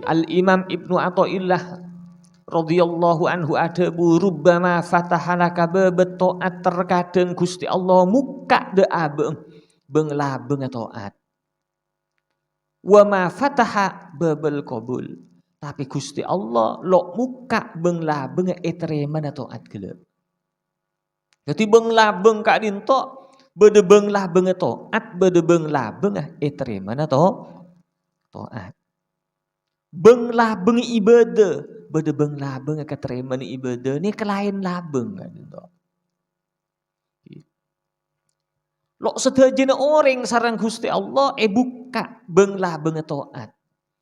Al-Imam Ibnu Athaillah radhiyallahu anhu adabu rubbama fatahalaka babet taat, terkadang Gusti Allah muka de abeng benglabeng taat. Wa ma fataha babel qabul, tapi Gusti Allah lo muka benglabeng etreman taat gelem. Jadi benglabeng ka dinto bede benglabeng taat, bede benglabeng etreman taat. Benglabeng ibadah, bede benglabeng ketreman ibadah ni kelain labeng ka dinto. Lo sedajana orang sareng Gusti Allah buka benglabeng taat,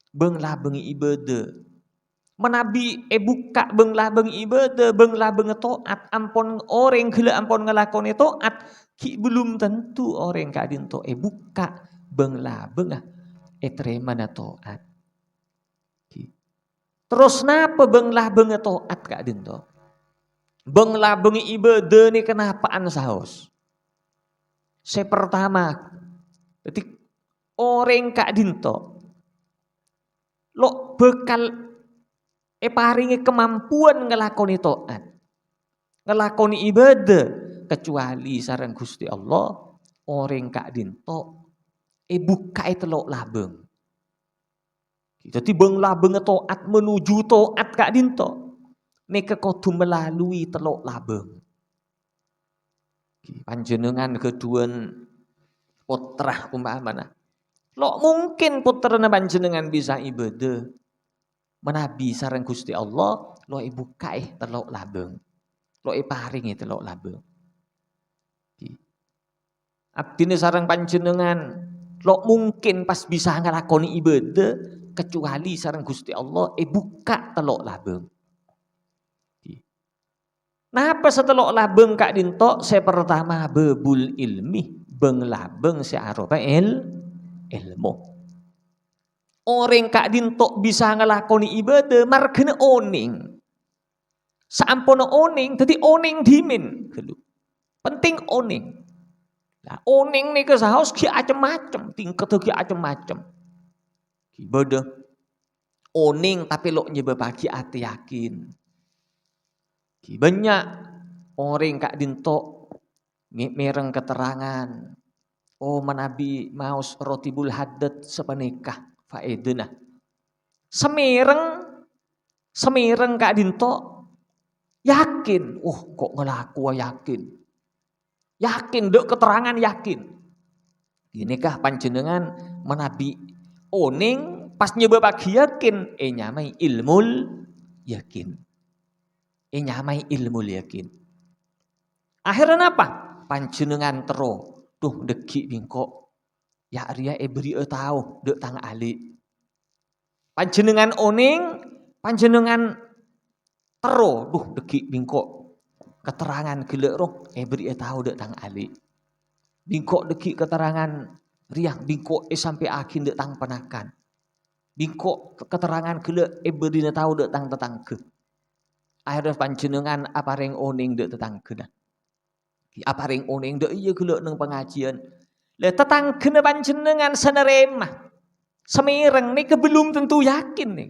benglabeng ibadah. Menabi buka benglabeng ibadah, benglabeng taat, ampun orang gila ampun ngelakoni taat, ki belum tentu orang kadinto buka benglabeng etreman taat. Terus napa benglabeng taat kadinto? Benglabeng ibadah ni kenapaan saos? Saya pertama, jadi orang kadinto lo bekal paringi kemampuan ngelakoni taat, ngelakoni ibadah, kecuali sareng Gusti Allah orang kadinto buka telok labeng. Jadi benglabeng taat menuju taat kadinto neka kudu melalui telok labeng. Panjenengan keduan putra umpamana, lo mungkin putrana panjenengan bisa ibadah, menabi sareng Gusti Allah lo buka telok labeng, lo paringi telok labeng. Abdine sareng panjenengan lo mungkin pas bisa ngelakoni ibadah, kecuali sareng Gusti Allah buka telok labeng. Napa setelok labeng kak dinto? Saya pertama bebul ilmi, benglabeng searopa ilmu. Orang kak dinto bisa ngelakoni ibadah margene oning. Sampuna oning, jadi oning dimin. Penting oning. Nah, oning nih kesaos ki macem-macem, tingkat ki macem-macem. Bodoh. Oning tapi lo nyebabaki ati yakin. Banyak orang kak dinto mereng keterangan. Oh menabi maus rotibul haddad sepenikah faedena. Semereng kak dinto yakin. Kok ngelaku yakin. Yakin dek keterangan yakin. Ginikah panjenengan menabi oning pas nyebabaki yakin nyamai ilmul yakin. Nyamai ilmu yakin. Akhirnya apa? Panjenengan tero, duh deki bingko, ya ria beri tahu dek tang ali. Panjenengan oning, panjenengan tero, duh deki bingko, keterangan gila roh, beri tahu dek tang ali. Bingko deki keterangan riang, bingko sampai akhir dek tang penakan. Bingko keterangan gila beri tahu dek tang tetangga. Akhirnya panjenengan apareng oning dek tetangga. Apareng oning dek iya gula nang pengajian. Le tetangga panjenengan seneremah. Semereng nih belum tentu yakin nih.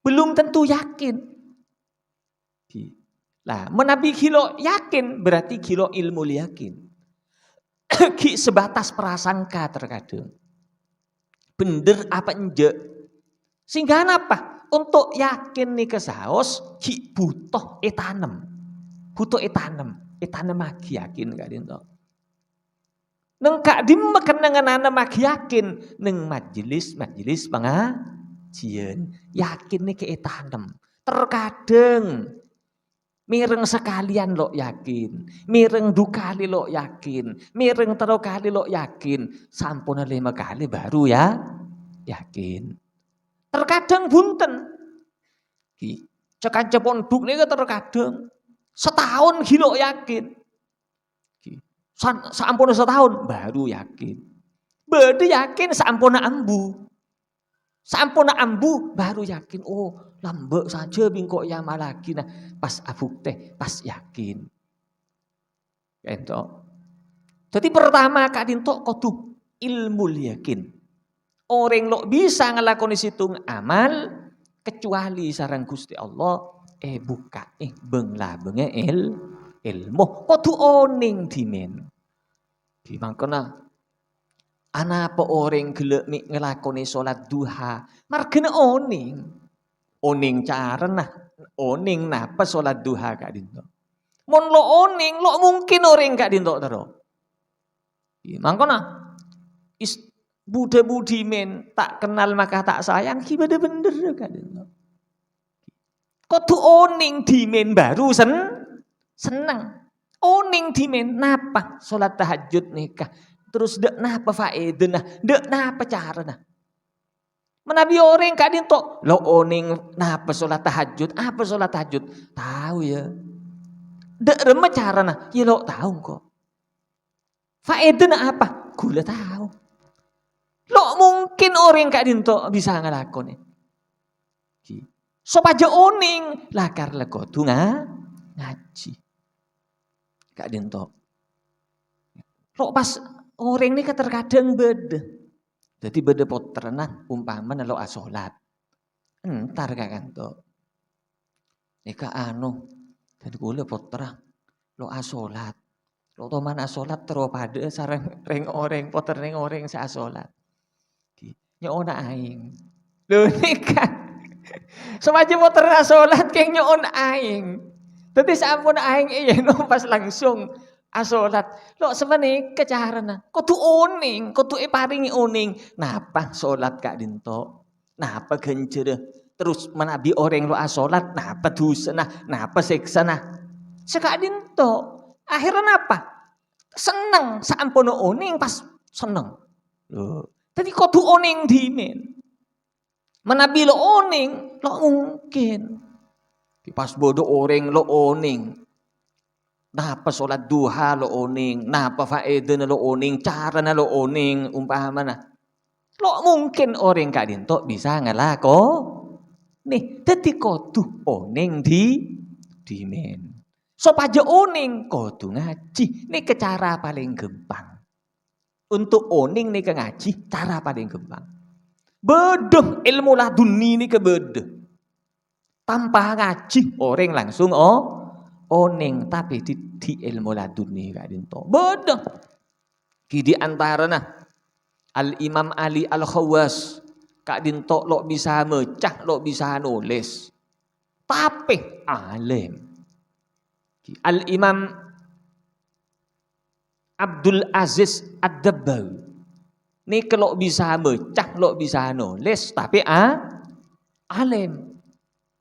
Belum tentu yakin. Lah menabi kilo yakin berarti kilo ilmu yakin. Ki sebatas prasangka terkadang. Bener apa enggak? Sehingga apa? Untuk yakin nih kesaos ki butuh etanem. Butuh etanem lagi yakin gak dinto. Neng kak dimakan dengan maki yakin neng majelis pengajian yakin nih ke etanem. Terkadang mireng sekalian lo yakin, mireng dukali lo yakin, mireng terokali lo yakin, sampun 5 kali baru ya yakin. Terkadang bunten. Cek ponduk nih terkadang setahun gilo yakin. Sampun setahun baru yakin. Bede yakin sampun ambu. Sampun ambu baru yakin. Oh lambek saja bingkok ya malaki. Nah pas abuk teh pas yakin. Gitu. Jadi pertama Kak Dinto kudu ilmu yakin. Orang lo bisa ngelakoni situng amal kecuali sarang Gusti Allah buka benglah benge ilmu kudu oning dimen. Di mangkana ana apa orang gelek mik ngelakoni salat duha margene oning. Oning carana oning napa salat duha Kak Dinto. Mon lo oning lo mungkin orang Kak Dinto tero. Mangkana Buddha-budi men tak kenal maka tak sayang ki bener-bener Kak Dinto. Kudu oning dimen baru seneng. Oning dimen napa salat tahajud nikah. Terus dek napa faedahna, dek napa carana. Menabi orang Kak Dinto, lo oning napa salat tahajud, apa salat tahajud? Tahu ya. Dek remeh carana, ya lo tahu kok. Faedahna apa? Gula tahu. Lo mungkin orang Kak Dinto bisa ngelakoni. So aja oning lakar legotu ngaji. Kak Dinto. Lo pas orang ini terkadang beda. Jadi beda potrenah umpama lo asolat. Entar Kak Dinto. Nika dan gula potrah lo asolat. Lo toman asolat terus pada sarang reng orang poter reng orang sa asolat. Nyoona aing. Lho nika. Semaji poter asolat keng nyoon aing. Dadi sampun aing no pas langsung asolat. Lo semene kecarana. Kudu oning, kudu paringi oning. Napa solat Kak Dinto? Napa genjere? Terus menabi orang lo asolat, napa dusana, napa seksana? Sekak Dinto. Akhirnya napa? Seneng, saampono oning pas seneng. Loh. Tadi kudu oning dimen. Menabi lo oning, lo mungkin. Pas bodoh orang lo oning. Napa sholat duha lo oning, napa faedah lo oning, cara lo oning, umpama na. Lo mungkin orang Kak Dinto bisa ngelako. Nih, tadi kudu oning dimen. So aja oning kudu ngaji. Nih ke cara paling gampang. Untuk oning nih ke ngaji, cara paling gampang. Bedeh ilmu laduni nih ke bedeh. Tanpa ngaji orang langsung oning tapi di ilmu laduni Kak Dinto. Bedeh. Di antaranya Al-Imam Ali Al-Khawas Kak Dinto lo bisa mecah, lo bisa nulis. Tapi alim. Al-Imam Abdul Aziz Ad-Dabbawi. Ini kalau bisa mecah, lo bisa nulis, tapi alim.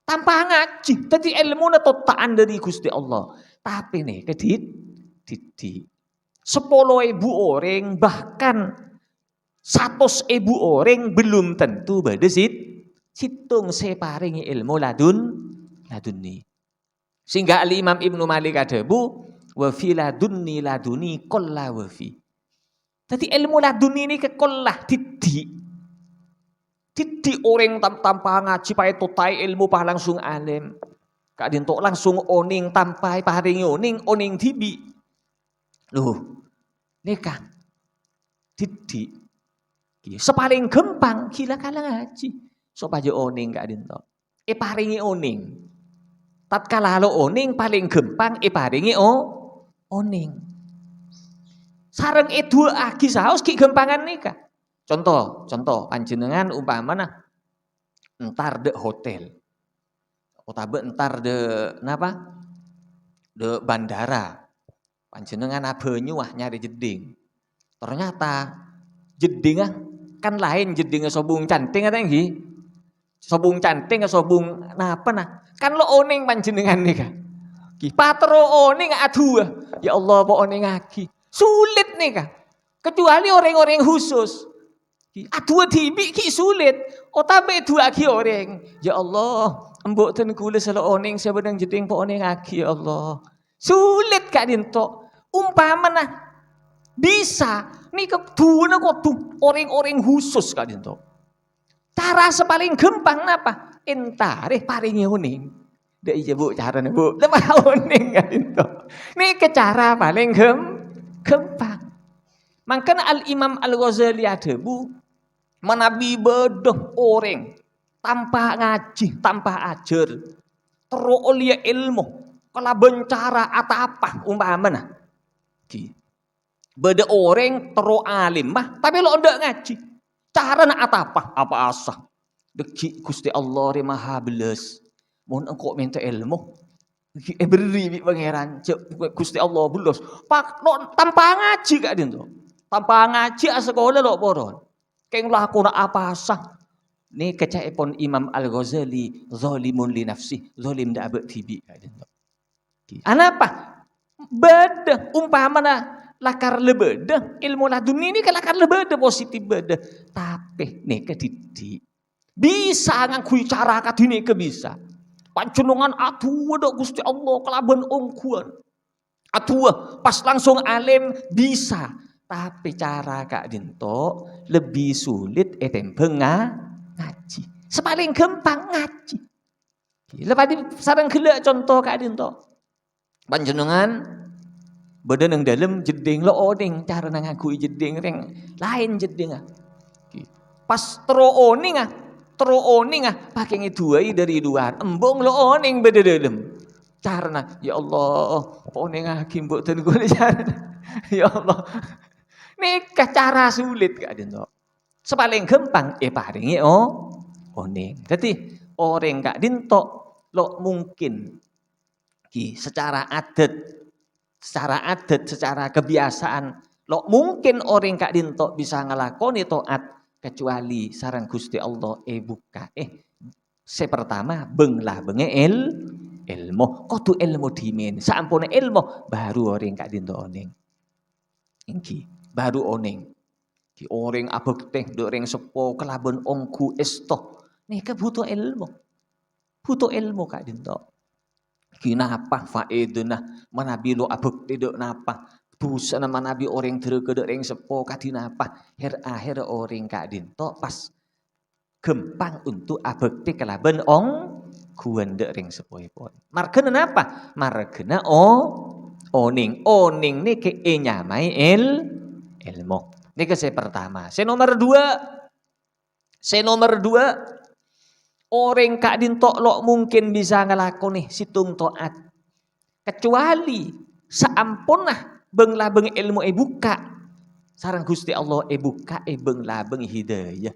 Tanpa ngaji, tadi ilmu na totaan dari Gusti Allah. Tapi nih, kedit 10.000 orang, bahkan 100.000 orang belum tentu pada situng separingi ilmu laduni. Sehingga Al-Imam Ibnu Malik adabu wa fi laduni kolla wa fi. Jadi ilmu laduni ini kekollah didik orang tanpa ngaji pakai totai ilmu pah langsung alim. Kak Dinto langsung oning tanpa paringi oning dibi. Loh, nikah didik. Sepaling gampang gila kalah ngaji. Supaya oning Kak Dinto. Paringi oning. Tatkala lo oning paling gampang paringi oning. Sareng dua agi saos ki gampangan nikah. Contoh panjenengan umpamana entar de hotel. Utabe entar de napa? De bandara. Panjenengan abenyu nyari jeding. Ternyata jedingah kan lain jedingnya sobung canting ada nggih. Sobung canting sobung napa nah. Kan lo oning panjenengan nih kan. Ki patro oning aduh. Ya Allah po oning lagi. Sulit nih kan. Kecuali orang-orang khusus. Aduh tibi ki sulit. Otabe dua ki orang. Ya Allah, embok ten kula selo oning sebenang jeding po oning lagi ya Allah. Sulit Kak Dinto. Umpama nah bisa nih kedua kok orang-orang khusus Kak Dinto. Cara sepaling gampang napa? Entare paringi oning. Dek iya Bu carane Bu. Lemah oning Kak Dinto. Nih ke cara paling gampang. Mangkana Al-Imam Al-Ghazali ada bu, menabi bedah orang tanpa ngaji, tanpa ajar, terus olia ilmu, kalau bencara atau apa umpamanya. Beda orang terus alim mah, tapi lo ndak ngaji. Cara nak apa asah. Deki Gusti Allah re Maha Belas. Mun engkau minta ilmu, beri pangeran Gusti Allah belas. Pak no, tanpa ngaji gak dinto. Tanpa ngaji sekolah lo poron. Keng laku nak apa asah. Ni kecaipun Imam Al-Ghazali zalimun li nafsi, zalim dak abek tibi gak dinto. Anapa? Beda umpamana lakar lebeda ilmu laduni ini kan lakar lebeda positif beda tapi nih kedidik bisa ngakui cara kadine ke bisa panjenengan atua dok Gusti Allah kelaban ongkuan atua pas langsung alim bisa tapi cara Kak Dinto lebih sulit etempeng ngaji sepaling gampang ngaji lepas di sarang gelak contoh Kak Dinto panjenengan badan yang dalam jeding lo oning cara ngakui jeding reng lain jeding pas tero oning pakai ngiduai dari luar embong lo oning beda dalam cara ya Allah oning hakim mbok ten gue cara ya Allah nikah cara sulit gak ada sepaling gampang paringi oning jadi orang gak dinto lo mungkin secara adat, secara kebiasaan, lo mungkin orang Kak Dinto bisa ngelakoni taat kecuali sarang Gusti Allah buka. Sepertama benglah benge ilmu, kudu ilmu dimin. Sampune ilmu baru orang Kak Dinto oning. Ingki baru oning. Ki orang abek teh orang sepo kelaben ongku esto. Nih butuh ilmu. Butuh ilmu Kak Dinto. Kinapa faeduna manabi lo abek tidak napa busa nama nabi orang terkede orang sepo kadinapa akhir orang Kak Dinto pas gempang untuk abekti kelaban kuende ring sepo pun margena napa margena oning ni ke nyamai ilmu ini ke saya pertama saya nomor dua orang Kak Dinto lo mungkin bisa ngelakoni situng taat. Kecuali saampunah benglah beng ilmu buka. Sarang Gusti Allah buka benglah beng hidayah.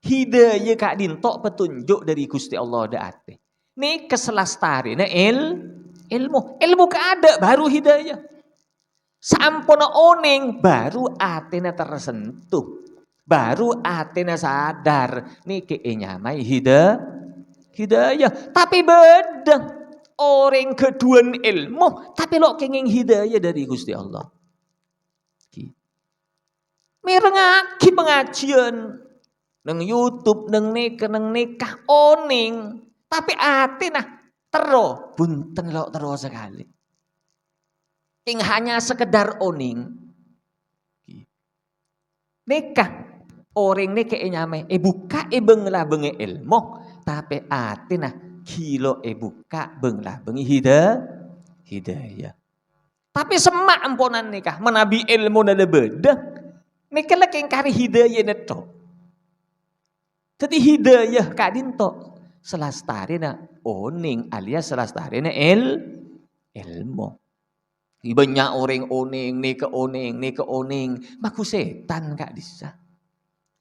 Hidayah Kak Dinto petunjuk dari Gusti Allah daate. Ini keselastari ilmu. Ilmu ada baru hidayah. Saampuna oning baru atena tersentuh. Baru atena sadar niki nyamai hidayah tapi beda orang kedua ilmu tapi lo kenging hidayah dari Gusti Allah mirengaki pengajian nang YouTube nang nikah oning tapi atena tero bunten lo tero sekali ing hanya sekedar oning nikah orang ini kayak nyamai buka benglah bengi ilmu tapi atina kilo buka benglah bengi hidayah tapi semak ampunan nikah menabi ilmu nada beda nikah lagi kari hidayah neto jadi hidayah Kak Dinto selastarina oning alias selastarina ilmu banyak orang oning nika oning maku setan Kak Disa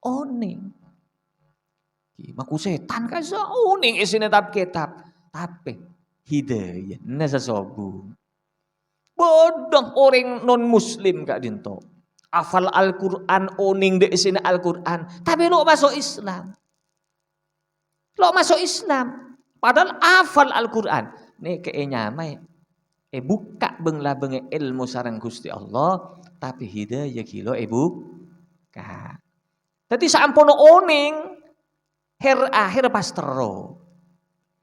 oning. Maku setan kan oning isine tab kitab. Tapi hidayah nasa sobu. Bodong orang non muslim Kak Dinto. Hafal Al-Qur'an oning de isine Al-Qur'an, tapi lo masuk Islam. Padahal hafal Al-Qur'an. Nih nyamai buka benglah benge ilmu sarang Gusti Allah, tapi hidayah kilo buka. Jadi saampono oning akhir pas tero.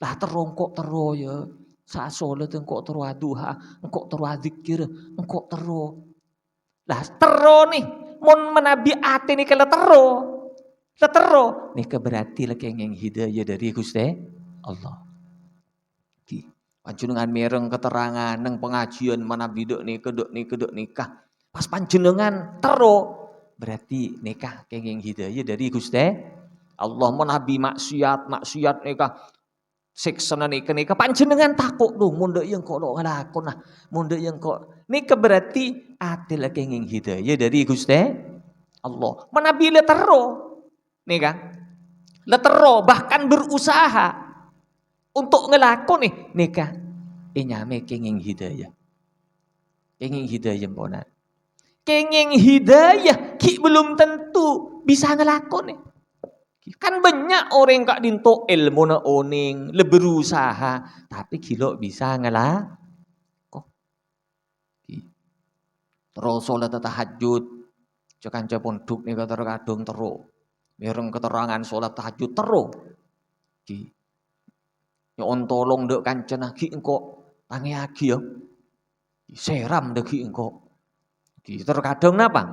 Lah terongkok tero ya. Saat sholat engkok tero duha, engkok tero zikir, engkok tero. Lah tero nih mun menabi ati nih kala tero. Tero nih berarti lagi yang hidayah dari Gusti Allah. Panjenengan mireng keterangan nang pengajian menabi dok nikah. Pas panjenengan tero berarti nikah kenging hidayah dari Gusti Allah. Menabi maksiat nikah siksana nikah panjenengan takut lho mun yang kok nglakon nah mun yang kok nikah berarti adil kenging hidayah dari Gusti Allah. Menabi le tero nikah le tero bahkan berusaha untuk ngelakon nikah nyame kenging hidayah ponan. Kenging hidayah ki belum tentu bisa ngelakon Kan banyak orang kak dinto ilmu na oning, le berusaha, tapi kilo bisa ngelakon. Terus sholat tahajud, cekanca pondok nih kata kadung tero. Mereng keterangan sholat tahajud tero. Nyon tolong dek kancan lagi engko tangi lagi ya. Seram dek engko. Terkadang napa?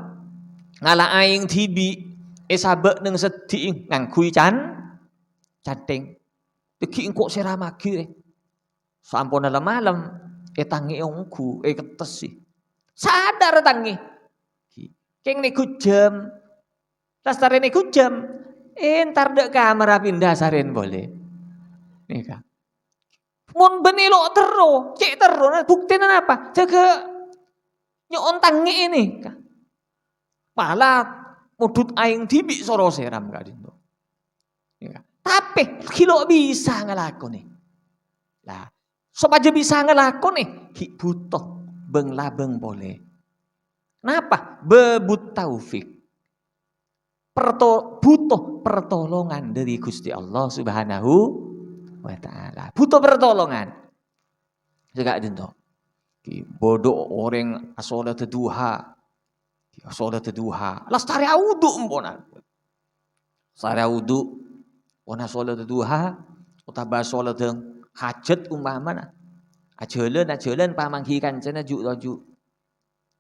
Ngala aing tibi sabek neng sedih ngangkui canting. Deki engko seram lagi sampun malam tangi ongku ketes sih. Sadar tangi. Keng niku jam. Lastare niku jam. Entar dek kamera pindah saren boleh. Nika. Mun benilo tero, cek tero buktinya apa? Jaga nyon tangi ini. Malah mudut aing tibi soro seram gak dinto. Tapi kilo bisa ngelakoni. Lah, sopaja bisa ngelakoni, butuh beng labeng boleh. Kenapa? Bebut taufik. Butuh pertolongan dari Gusti Allah Subhanahu wa ta'ala. Butuh pertolongan. Juga dinto. Bodoh orang sholat duha. Sholat duha. Lastari wudu emponan. Sari wudu. Wana sholat duha. Utaba sholat hajat umpamana. Ajalan pamanggikan cina juk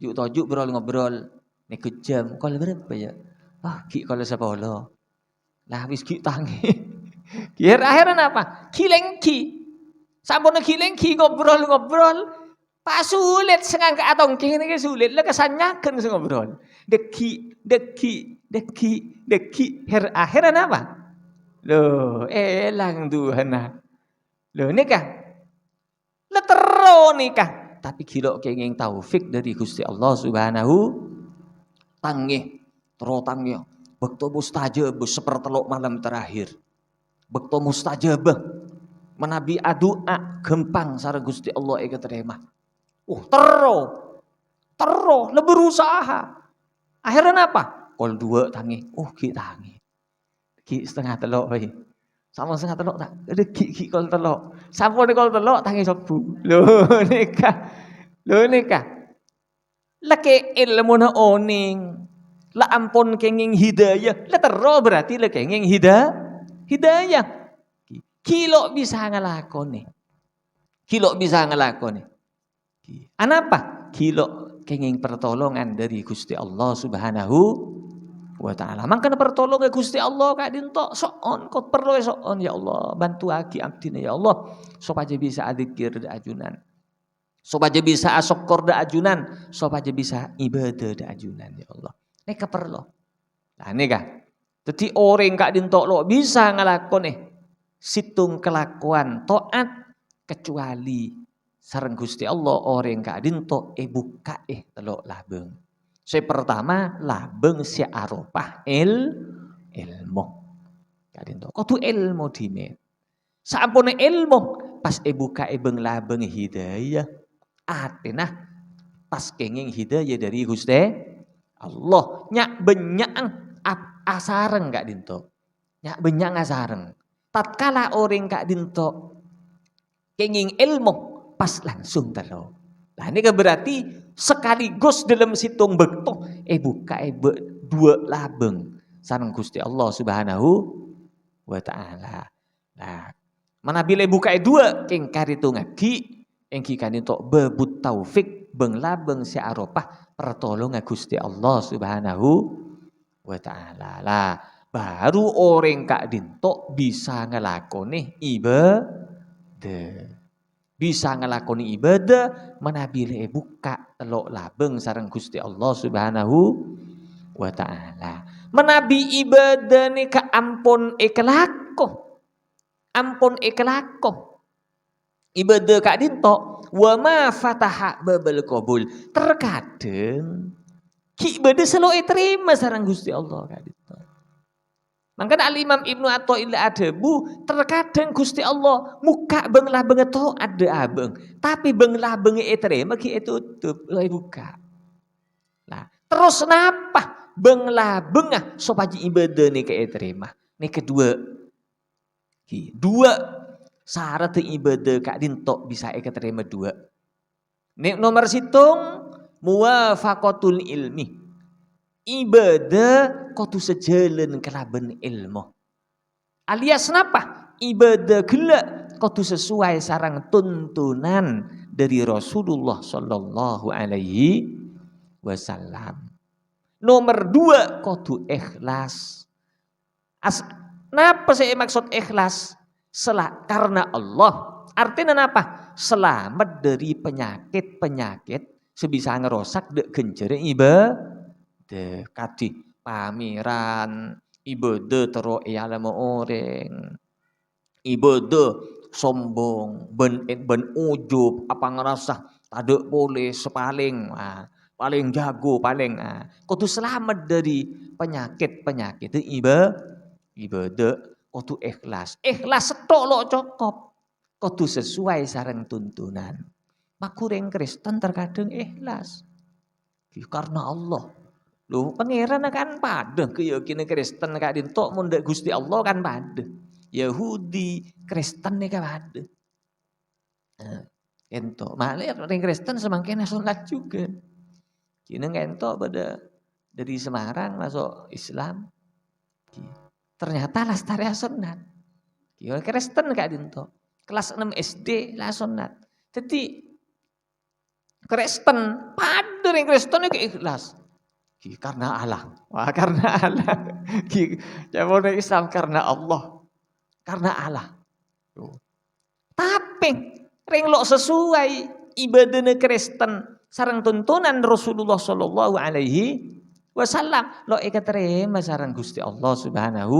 tojuk ngobrol. Nek jam kalau berapa ya? Ki kalau 10. Lah wis ki tangi. Akhirnya apa? Kilengki. Sampun kilengki ngobrol. Pak sulit sengang ke atong kene ke sulit lah kesanyakeun sing ngobrol. Deki. Akhirnya apa? Loh, elang duhana. Loh nikah. Letero nikah. Tapi kilo kenging taufik dari Gusti Allah Subhanahu tangih. Terotangnya, bekto mustajab seperteluk malam terakhir. Bekto mustajab menabi adua gempang sareng Gusti Allah terima. Tero, le berusaha. Akhirnya apa? Kol 2 tangi, ki tangi. Ki setengah telok bae. Sama setengah telok tak? Ada ki kol telok. Sampun kol telok tangi sebu. Lho nikah. Lake ilmu na oning. La ampun kenging hidayah. La tero berarti la kenging hidayah. Kilo bisa ngelakoni. Anapa? Kilo kenging pertolongan dari Gusti Allah Subhanahu wa ta'ala. Mangkana pertolongan Gusti Allah kak dinto soon kau perlu soon ya Allah bantu aki abdina ya Allah supaya bisa adzikir da ajunan. Supaya bisa asyukur da ajunan, supaya bisa ibadah da ajunan ya Allah. Nek perlu. Lah nikah. Dadi orang kak dinto lo bisa ngelakon situng kelakuan taat kecuali sareng Gusti Allah orang kak dinto buka telok labeng. Pertama labeng si arupah ilmu. Kak dinto. Kudu ilmu dime. Sampune ilmu pas buka beng labeng hidayah. Atenah pas kenging hidayah dari Gusti Allah nyak benyang asareng kak dinto. Nyak benyang asareng. Tatkala orang kak dinto kenging ilmu pas langsung telo. Lah ini berarti sekaligus dalam situng bekto buka dua labeng sareng Gusti Allah Subhanahu wa ta'ala. Nah, manabile buka dua keng karitu ngaki engki kan dinto bebut taufik beng labeng si arupah pertolongan Gusti Allah Subhanahu wa ta'ala. Lah baru orang kak dinto bisa ngelakoni ibadah. bisa ngelakoni ibadah menabile buka telok labeng sareng Gusti Allah Subhanahu wa taala. Menabi ibadah ni ka ampun ikelako. Ampun ikelako. Ibadah kak dinto wa ma fataha babal qabul. Terkadang ki ibadah selalu terima sareng Gusti Allah kak dinto. Mangkana Al-Imam Ibnu Athaillah Adabu terkadang Gusti Allah muka benglah benget to ada abeng, tapi benglah benget terima ki tutup loi buka. Nah, terus napa benglah bengah sopaji ibadah ni ke terima. Ni kedua. Dua syarat ibadah kak dinto bisa terima dua. Ni nomor situng muwafaqatul ilmi. Ibadah kudu sejalan kelaban ilmu. Alias napa? Ibadah gila kudu sesuai sarang tuntunan dari Rasulullah sallallahu alaihi wasallam. Nomor dua kudu ikhlas. Napa saya maksud ikhlas? Karena Allah. Artinya napa? Selamat dari penyakit-penyakit sebisa ngerosak dek genjere ibadah. Kadi pameran ibadah tero alam orang ibadah sombong ben ujub apa ngerasa tadek boleh sepaling paling jago paling kudu selamat dari penyakit ibadah kudu ikhlas tok lo cukup kudu sesuai sareng tuntunan makureng Kristen terkadang ikhlas karena Allah. Loh, pangeran kan pada keyakinan Kristen kak dintok mundak Gusti Allah kan pada. Yahudi, Kristen nih kan pada. Entok, malah orang Kristen semakin sholat juga. Kini entok pada dari Semarang masuk Islam. Ternyata lestari sunat. Kira Kristen kak dintok. Kelas 6 SD lah sunat. Jadi Kristen pada orang Kristen itu ikhlas. Karena Allah. Wah, karena Allah. Jawaban Islam karena Allah. Karena Allah. Tapi ring lo sesuai ibadahnya Kristen sareng tuntunan Rasulullah sallallahu alaihi wasallam lo terima sareng Gusti Allah Subhanahu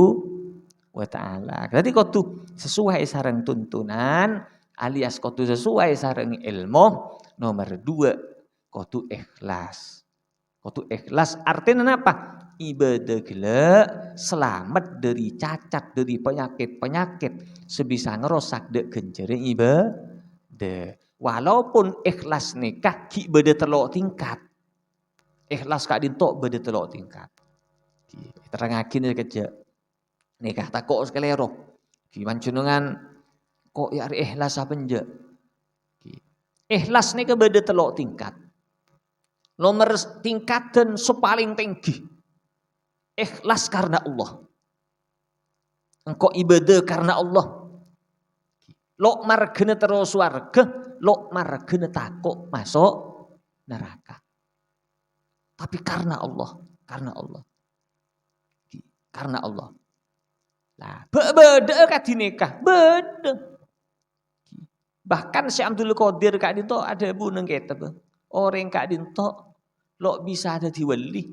wa taala. Jadi kudu sesuai sareng tuntunan alias kudu sesuai sareng ilmu. Nomor 2 kudu ikhlas. Kudu ikhlas artinya apa? Ibadah gila selamat dari cacat, dari penyakit-penyakit sebisa ngerosak dek genjere ibadah. Walaupun ikhlas nikah ki ibadah telok tingkat. Ikhlas kak dintok ibadah telok tingkat. Terangakin kerja. Nikah tak kok sekelero. Ki mancenengan kok ya ikhlas apa nje? Ikhlas nikah ibadah telok tingkat. Nomor tingkatan sepaling tinggi. Ikhlas karena Allah. Engkau ibadah karena Allah. Lok margene terus warga, lok margene takut masuk neraka. Tapi karena Allah, karena Allah. Karena Allah. Lah, beda kadi nikah, beda. Bahkan Syekh Abdul Qadir kak dinto ada bu neng kita, orang kak dinto lo bisa ada di wali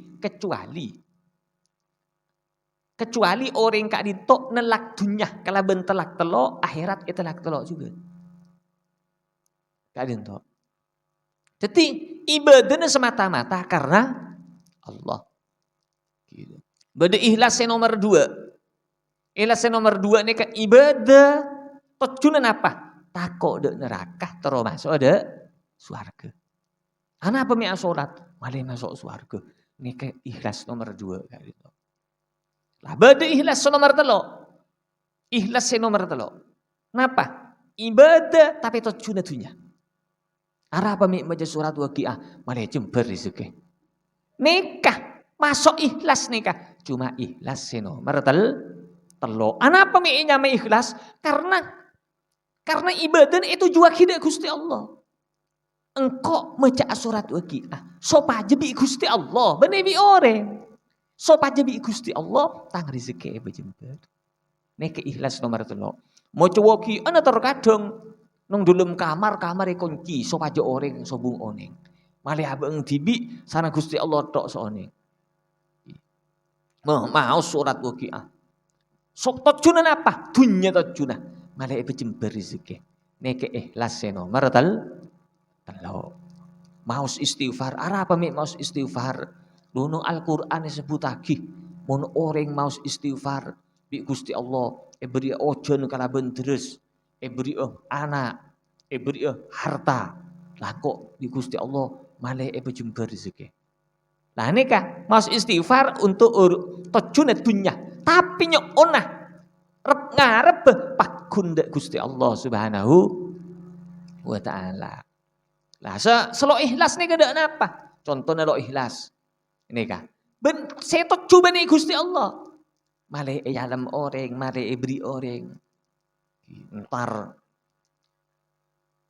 kecuali orang kak dinto nelak dunya kalau bentelak telok akhirat itu telak telok juga kak dinto. Jadi ibadahnya semata-mata karena Allah. Gitu. Beda ikhlasnya nomor 2. Ikhlasnya nomor 2 ini ke ibadah tujuan apa? Takut dek neraka terus masuk dek surga. Anak apa miak sholat? Malah masuk surga. Ini ke ikhlas nomor 2 kayak gitu. Lah beda ikhlas nomor 3. Ikhlas nomor 3. Kenapa? Ibadah tapi tujuan dunia. Arah apa miak baca surat waqiah? Malah jember rezeki. Nikah masuk ikhlas nikah. Cuma ikhlas nomor 3. Anak apa miak nyama ikhlas? Karena ibadah itu juga hidup Gusti Allah. Engkau maca surat waqiah sopa jebi Gusti Allah benebi orang sopa jebi Gusti Allah tang rezeki bejember nek ikhlas nomor 3 maca waqiah ana terkadang Nang dalam kamar kunci so aja orang sobung oneng. Malih abang tibi sana Gusti Allah tok soone. Mau surat Waqiah. Sok tujuan apa? Dunya tujuan. Malih ibu jember rezeki. Neke ikhlas nomor telo. Maus istighfar. Ara apa mik maus istighfar? Dono Al-Qur'an disebut lagi. Mun orang maus istighfar bi Gusti Allah beri ojon kalaben deres. Beri anak, beri harta. Lah kok di Gusti Allah malih jember rezeki. Nah ini kah maus istighfar untuk tujuan dunya. Tapi nyok onah rep ngarep pakun dek Gusti Allah Subhanahu wa taala. Lah selo ikhlas nih kada apa? Contohnya lo ikhlas. Ini kah? Ben saya tuju nih Gusti Allah. Malih alam orang, malih beri orang. Entar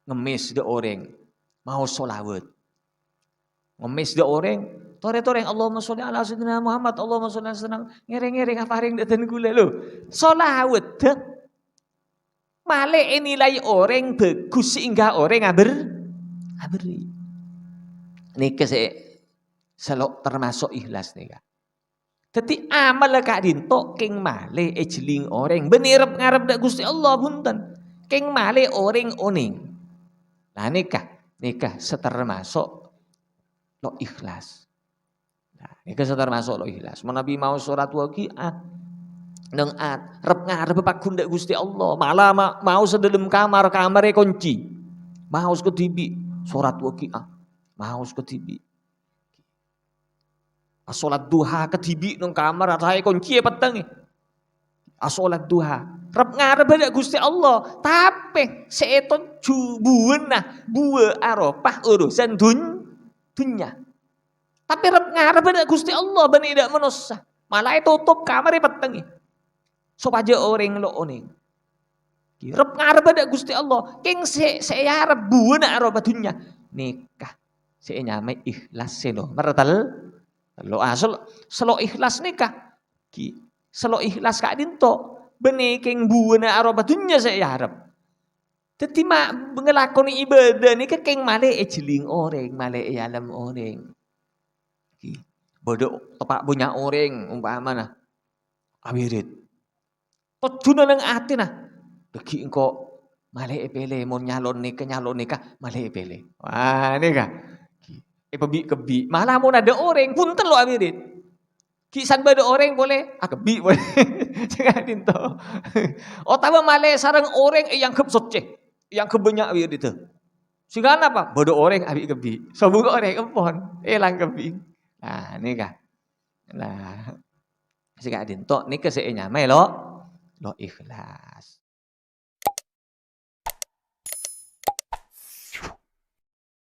ngemis de orang mau sholawat. Ngemis de orang, tore-tore Allahumma sholli ala sayyidina Muhammad, Allahumma sholli ala sayyidina ngereng-ngereng apa ring deten gula lo. Sholawat deh. Malih nilai orang bagus sehingga orang aberi. Nika selok termasuk ikhlas nika. Dadi amal kak dinto king malih ejling orang benirep ngarep dak Gusti Allah punten. King malih orang oning. Nah nika setermasuk lo ikhlas. Nah nika setermasuk lo ikhlas. Menabi mau surat Waqiah nang rep ngarep pakun dak Gusti Allah, malah mau sedalam kamare kunci. Mau ketibi surat Waqiah. Mau ketibi. Asolat duha ketibi nang kamar atahe kunci peteng. Asolat duha. Rep ngarep dak Gusti Allah, tapi seeton jubuan buwe Arafah urusan dunya. Tapi rep ngarep dak Gusti Allah ben dak manusia. Malah tutup kamar peteng. Supaya orang lo oning. Rep ngarep dak Gusti Allah, king saya arep buwe nak Arafah dunya. Nikah saya nyamai ikhlas seno. Mertal lo asal selo ikhlas nikah. Selo ikhlas kak dinto. Bene king buana Arafah dunya saya harap. Dadi mak ngelakoni ibadah nika king malih ejling orang, malih alam orang. Bodoh tepak punya orang umpama awirit. Tujuna nang ati bagi engko malih epele mon nyalon nikah malih epele. Wah nika. Kebi malah mau ada orang punten lo awirit. Kisan bada orang boleh, kebi boleh. Jangan dinto. Otawa malih sareng orang yang kepsoce, yang kebanyak awirit itu. Sehingga apa? Bada orang abi kebi. Sobung orang empon, elang kebi. Nah nika. Nah sehingga dinto nika saya nyamai lo ikhlas.